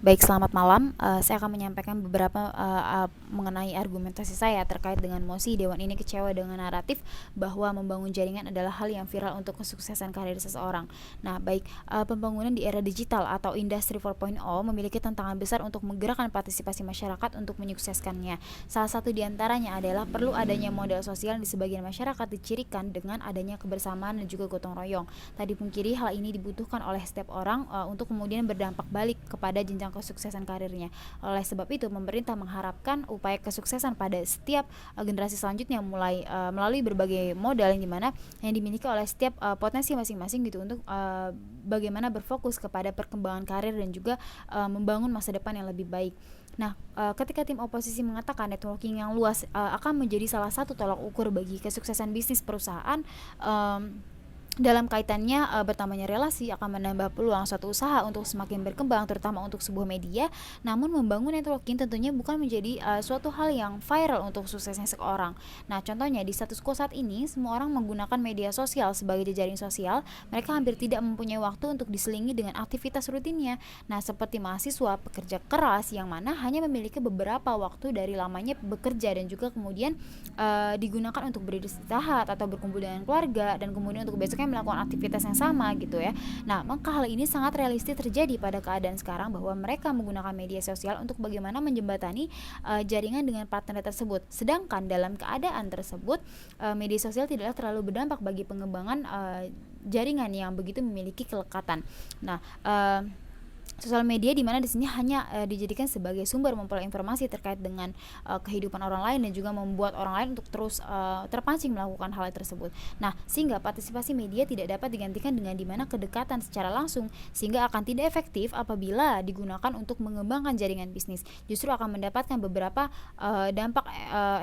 Baik, selamat malam. Saya akan menyampaikan beberapa mengenai argumentasi saya terkait dengan mosi Dewan ini kecewa dengan naratif bahwa membangun jaringan adalah hal yang viral untuk kesuksesan karir seseorang. Nah, baik, pembangunan di era digital atau industri 4.0 memiliki tantangan besar untuk menggerakkan partisipasi masyarakat untuk menyukseskannya. Salah satu di antaranya adalah perlu adanya model sosial yang di sebagian masyarakat dicirikan dengan adanya kebersamaan dan juga gotong royong. Tadi pungkiri hal ini dibutuhkan oleh setiap orang untuk kemudian berdampak balik kepada jenjang kesuksesan karirnya. Oleh sebab itu, pemerintah mengharapkan upaya kesuksesan pada setiap generasi selanjutnya mulai melalui berbagai modal yang dimana yang dimiliki oleh setiap potensi masing-masing gitu untuk bagaimana berfokus kepada perkembangan karir dan juga membangun masa depan yang lebih baik. Nah, ketika tim oposisi mengatakan networking yang luas akan menjadi salah satu tolak ukur bagi kesuksesan bisnis perusahaan, dalam kaitannya bertambahnya relasi akan menambah peluang suatu usaha untuk semakin berkembang, terutama untuk sebuah media. Namun membangun networking tentunya bukan menjadi suatu hal yang viral untuk suksesnya seseorang. Nah, contohnya di status quo saat ini semua orang menggunakan media sosial sebagai jejaring sosial. Mereka hampir tidak mempunyai waktu untuk diselingi dengan aktivitas rutinnya. Nah, seperti mahasiswa pekerja keras yang mana hanya memiliki beberapa waktu dari lamanya bekerja dan juga kemudian digunakan untuk beristirahat atau berkumpul dengan keluarga dan kemudian untuk besok melakukan aktivitas yang sama gitu ya. Nah, maka hal ini sangat realistis terjadi pada keadaan sekarang bahwa mereka menggunakan media sosial untuk bagaimana menjembatani jaringan dengan partner tersebut. Sedangkan dalam keadaan tersebut, media sosial tidaklah terlalu berdampak bagi pengembangan jaringan yang begitu memiliki kelekatan. Nah, sosial media di mana di sini hanya dijadikan sebagai sumber memperoleh informasi terkait dengan kehidupan orang lain dan juga membuat orang lain untuk terus terpancing melakukan hal tersebut. Nah, sehingga partisipasi media tidak dapat digantikan dengan di mana kedekatan secara langsung, sehingga akan tidak efektif apabila digunakan untuk mengembangkan jaringan bisnis. Justru akan mendapatkan beberapa dampak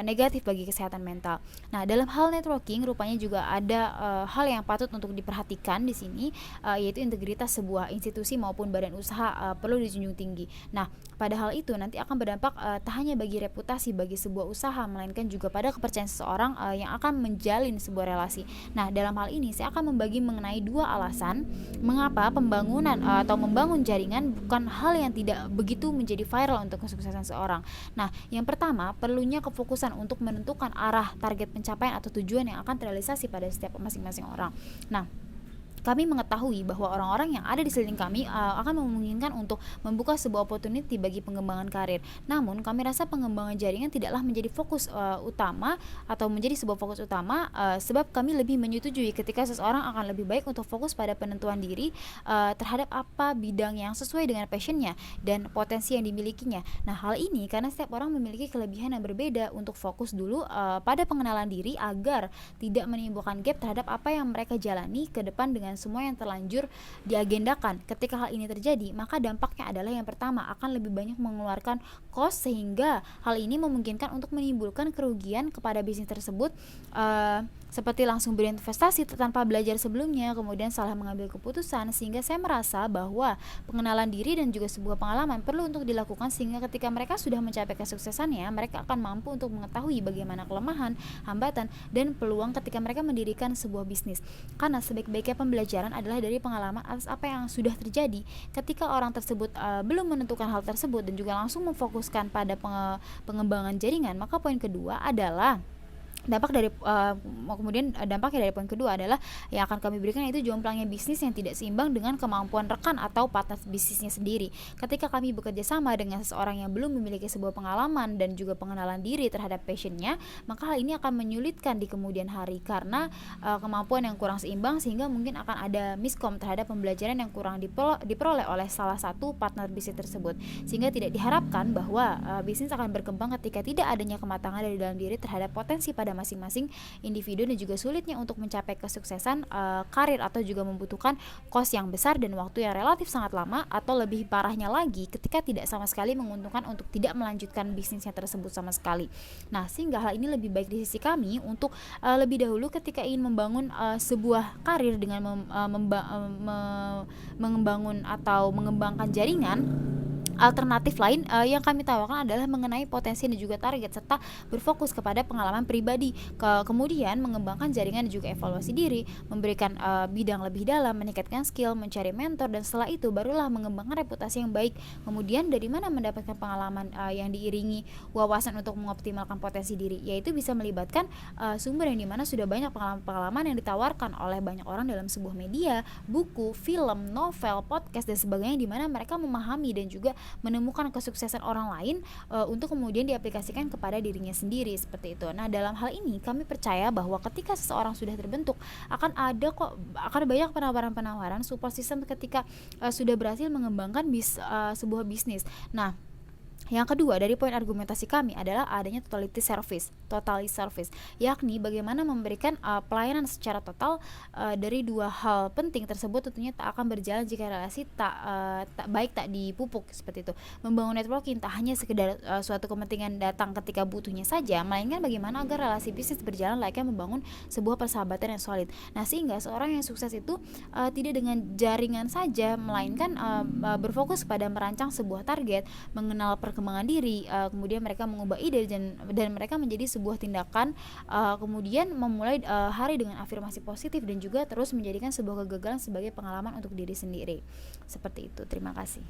negatif bagi kesehatan mental. Nah, dalam hal networking rupanya juga ada hal yang patut untuk diperhatikan di sini, yaitu integritas sebuah institusi maupun badan usaha perlu dijunjung tinggi. Nah, pada hal itu nanti akan berdampak tak hanya bagi reputasi bagi sebuah usaha, melainkan juga pada kepercayaan seseorang yang akan menjalin sebuah relasi. Nah, dalam hal ini saya akan membagi mengenai dua alasan mengapa pembangunan atau membangun jaringan bukan hal yang tidak begitu menjadi viral untuk kesuksesan seseorang. Nah, yang pertama, perlunya kefokusan untuk menentukan arah target pencapaian atau tujuan yang akan terrealisasi pada setiap masing-masing orang. Nah, kami mengetahui bahwa orang-orang yang ada di sekeliling kami akan memungkinkan untuk membuka sebuah opportunity bagi pengembangan karir. Namun, kami rasa pengembangan jaringan tidaklah menjadi fokus utama atau menjadi sebuah fokus utama sebab kami lebih menyetujui ketika seseorang akan lebih baik untuk fokus pada penentuan diri terhadap apa bidang yang sesuai dengan passionnya dan potensi yang dimilikinya. Nah, hal ini karena setiap orang memiliki kelebihan yang berbeda untuk fokus dulu pada pengenalan diri agar tidak menimbulkan gap terhadap apa yang mereka jalani ke depan dengan semua yang terlanjur diagendakan. Ketika hal ini terjadi, maka dampaknya adalah yang pertama akan lebih banyak mengeluarkan cost, sehingga hal ini memungkinkan untuk menimbulkan kerugian kepada bisnis tersebut seperti langsung berinvestasi tanpa belajar sebelumnya, kemudian salah mengambil keputusan, sehingga saya merasa bahwa pengenalan diri dan juga sebuah pengalaman perlu untuk dilakukan sehingga ketika mereka sudah mencapai kesuksesannya, mereka akan mampu untuk mengetahui bagaimana kelemahan, hambatan, dan peluang ketika mereka mendirikan sebuah bisnis. Karena sebaik-baiknya pembelajaran adalah dari pengalaman atas apa yang sudah terjadi. Ketika orang tersebut belum menentukan hal tersebut dan juga langsung memfokuskan pada pengembangan jaringan, maka poin kedua adalah dampaknya dari poin kedua adalah yang akan kami berikan itu jomplangnya bisnis yang tidak seimbang dengan kemampuan rekan atau partner bisnisnya sendiri. Ketika kami bekerja sama dengan seseorang yang belum memiliki sebuah pengalaman dan juga pengenalan diri terhadap passionnya, maka hal ini akan menyulitkan di kemudian hari karena kemampuan yang kurang seimbang, sehingga mungkin akan ada miskom terhadap pembelajaran yang kurang diperoleh oleh salah satu partner bisnis tersebut, sehingga tidak diharapkan bahwa bisnis akan berkembang ketika tidak adanya kematangan dari dalam diri terhadap potensi pada masing-masing individu dan juga sulitnya untuk mencapai kesuksesan karir atau juga membutuhkan kos yang besar dan waktu yang relatif sangat lama, atau lebih parahnya lagi ketika tidak sama sekali menguntungkan untuk tidak melanjutkan bisnisnya tersebut sama sekali. Nah, sehingga hal ini lebih baik di sisi kami untuk lebih dahulu ketika ingin membangun sebuah karir dengan membangun atau mengembangkan jaringan, alternatif lain yang kami tawarkan adalah mengenai potensi dan juga target, serta berfokus kepada pengalaman pribadi. Kemudian mengembangkan jaringan dan juga evaluasi diri, memberikan bidang lebih dalam, meningkatkan skill, mencari mentor, dan setelah itu barulah mengembangkan reputasi yang baik. Kemudian dari mana mendapatkan pengalaman yang diiringi wawasan untuk mengoptimalkan potensi diri, yaitu bisa melibatkan sumber yang dimana sudah banyak pengalaman-pengalaman yang ditawarkan oleh banyak orang dalam sebuah media, buku, film, novel, podcast, dan sebagainya, dimana mereka memahami dan juga menemukan kesuksesan orang lain untuk kemudian diaplikasikan kepada dirinya sendiri, seperti itu. Nah, dalam hal ini kami percaya bahwa ketika seseorang sudah terbentuk, akan banyak penawaran-penawaran support system ketika sudah berhasil mengembangkan sebuah bisnis. Nah, yang kedua dari poin argumentasi kami adalah adanya totality service, yakni bagaimana memberikan pelayanan secara total. Dari dua hal penting tersebut tentunya tak akan berjalan jika relasi tak baik, tak dipupuk, seperti itu. Membangun networking tak hanya sekedar suatu kepentingan datang ketika butuhnya saja, melainkan bagaimana agar relasi bisnis berjalan layaknya membangun sebuah persahabatan yang solid. Nah, sehingga seorang yang sukses itu tidak dengan jaringan saja, melainkan berfokus pada merancang sebuah target, mengenal perkembangan diri, kemudian mereka mengubah ide dan mereka menjadi sebuah tindakan, kemudian memulai hari dengan afirmasi positif dan juga terus menjadikan sebuah kegagalan sebagai pengalaman untuk diri sendiri. Seperti itu. Terima kasih.